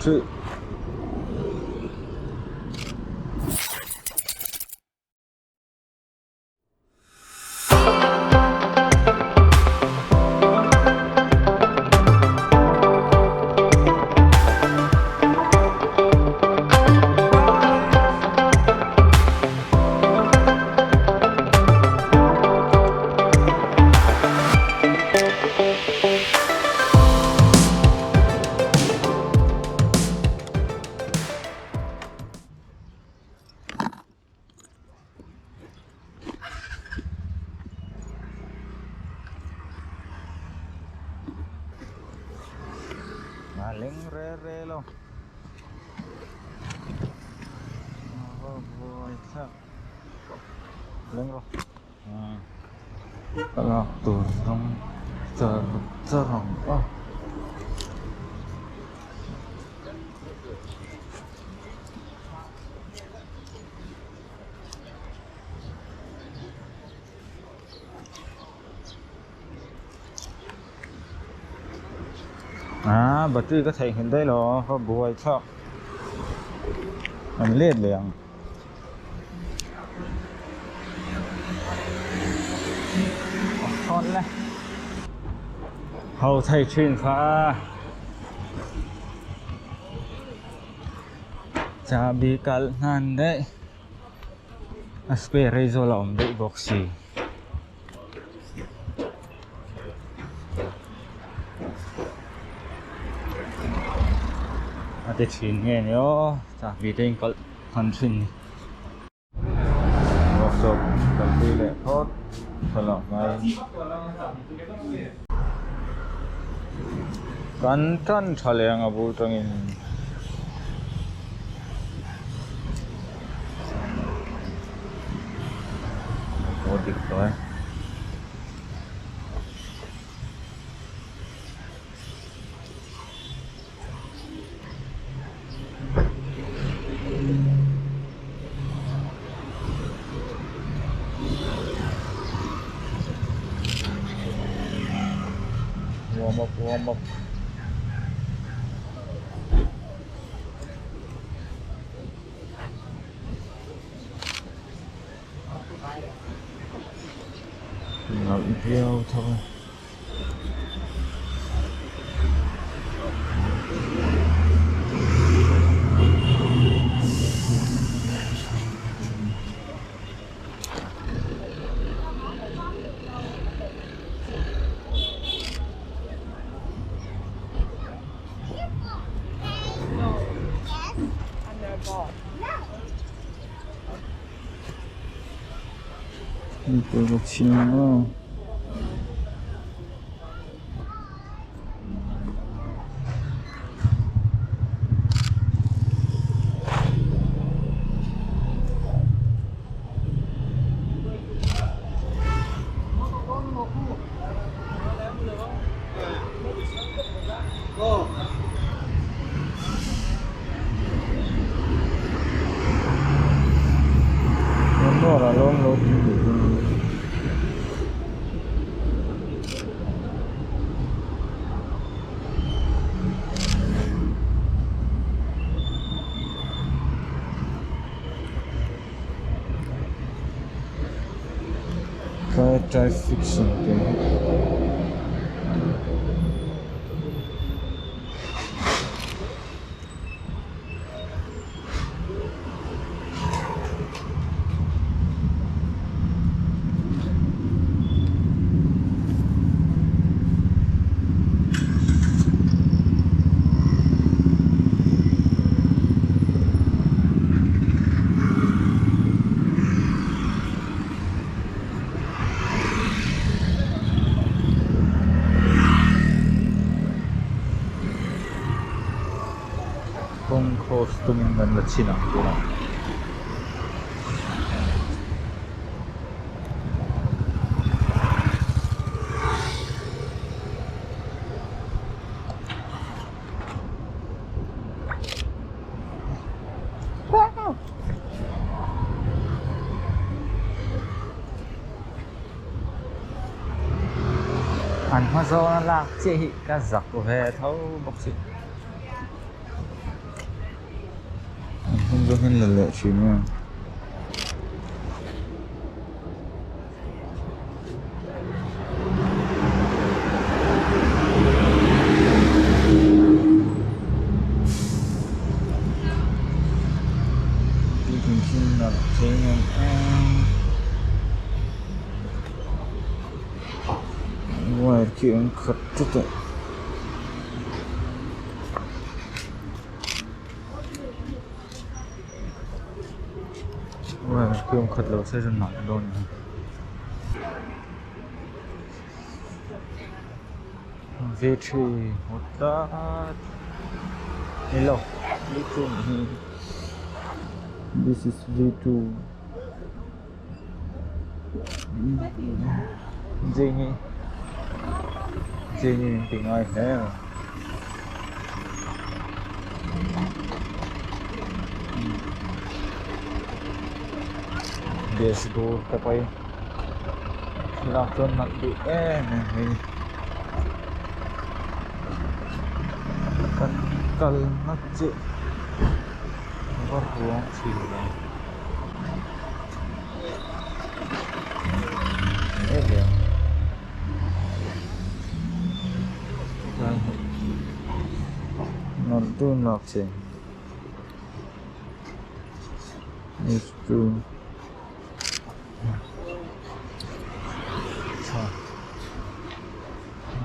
2 Maling re-re lo. Buhay sa maling lo. Kalak turang terang. Bật có thể hiện đây nó có buổi thọ mình liệt liền con này hậu thầy truyền phá cha bị cල් nan đấy aspire zo lom đấy boxy ada sini yo, tapi ting kal hansin. Workshop tapi lepot, kalau main. Kantan chale yang abu tangin. Odik tu warm up. Ngậm theo thôi. 이거 치는 뭐라 롱로 try fixing it. Kung costuming dan Latina kurang. Anh hoa do lạc chế hị ca giặc của về thấu bọc xịn Tôi hình là lệ chỉ nha. Đi cùng xin là chế nhân ngoài chuyện khất chút đấy. Ngoài chuyện khất lâu sẽ rất nặng đồn. V3 hotta hello V2 this is V2 Jenny tiếng Anh thế dashboard tapay lakon nagdi kal nagdi ruang sila dia nanti nagdi itu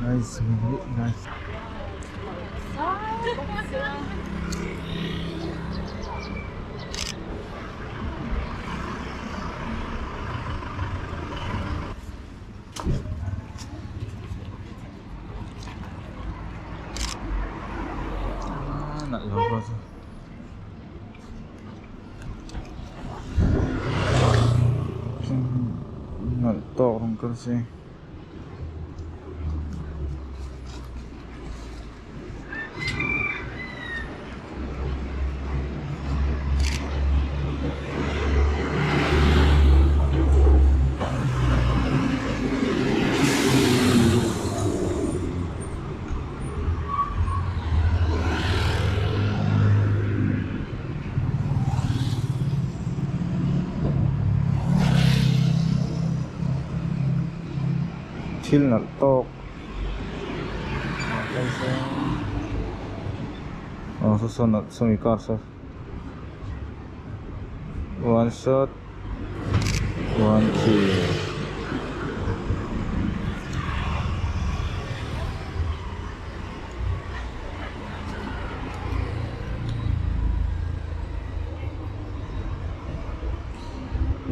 nice nice nak lupa tu nak tok orang kerja chill nak tok susun nak sumikar so one shot one kill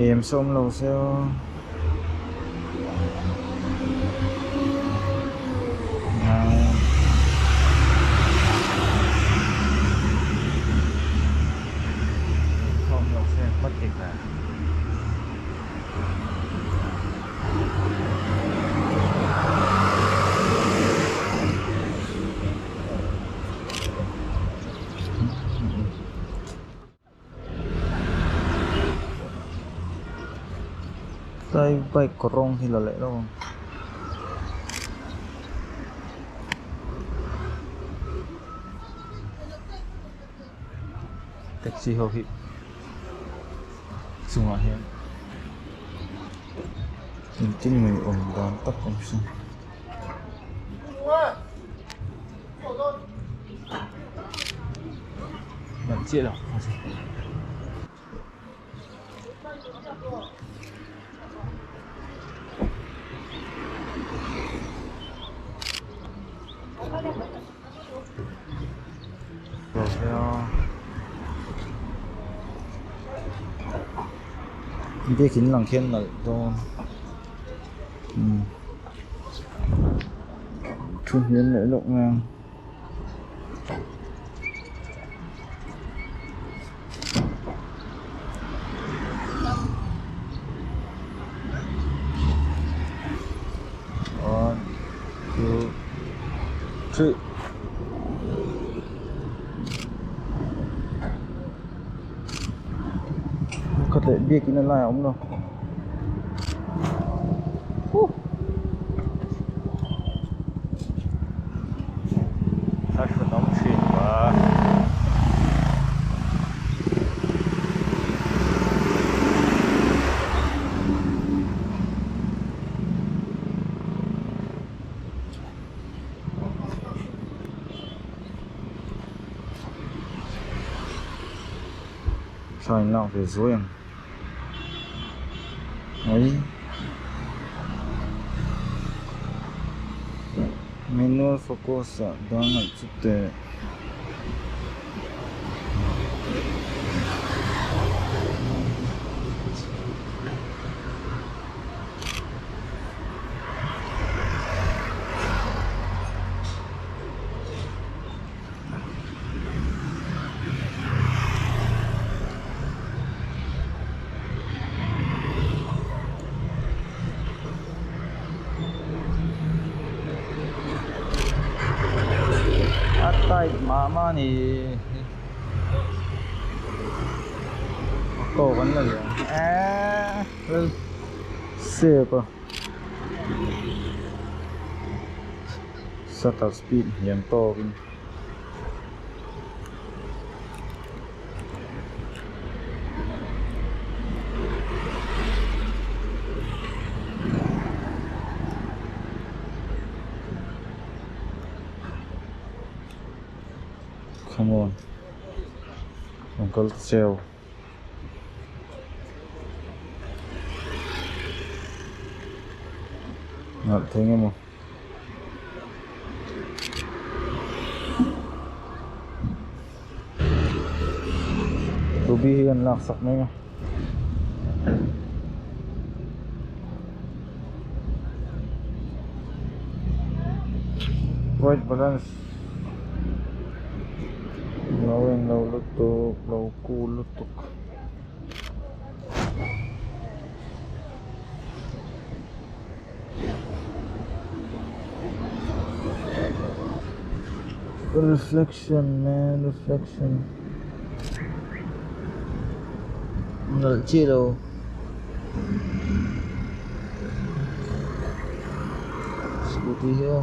em xong lâu sao mất kịch là tay bay korong thì là lẽ đâu taxi hậu hị semua ya mungkin may dampak kung saan chia đâu rồi theo 이게 긴랑 캔나 또 chung hiến lễ lộ ngang one two three có thể biết cái này ông đâu thật là nóng xỉn quá Shine lang về dưới em. Đấy. Manual focus đang ở chút tệ. Atay mama ni cô vẫn là gì save shutter speed yang to pin. Come on, Uncle Sale. Ngập thế nghe một. Ruby hiền lạc sọc mấy nha. White balance. Lâu anh lâu lutuk, lâu cu lutuk. Reflection man, reflection. Ngල් chi đâu. Scooty here.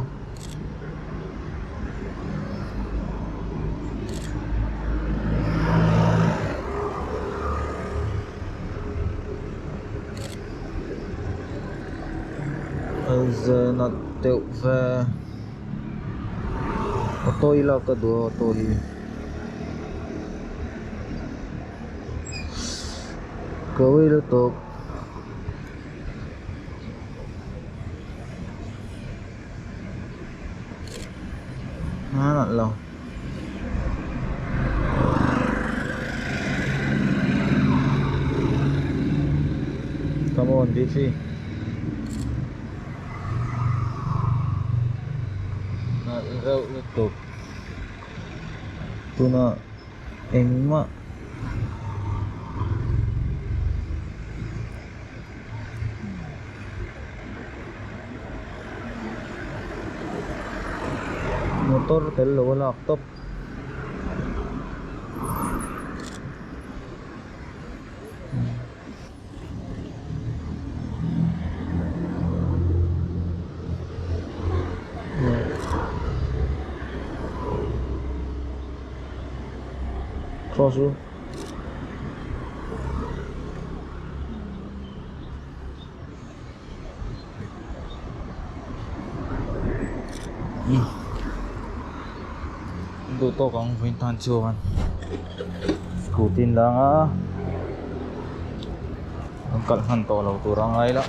Giờ nó tiểu về ô tô là cái đồ ô tô hi kawai lo to lo come on DC rau lutuk tuna engma motor telo wala laptop cross you to kong vintan chuan scootin lang ang kalhan to law turang ay la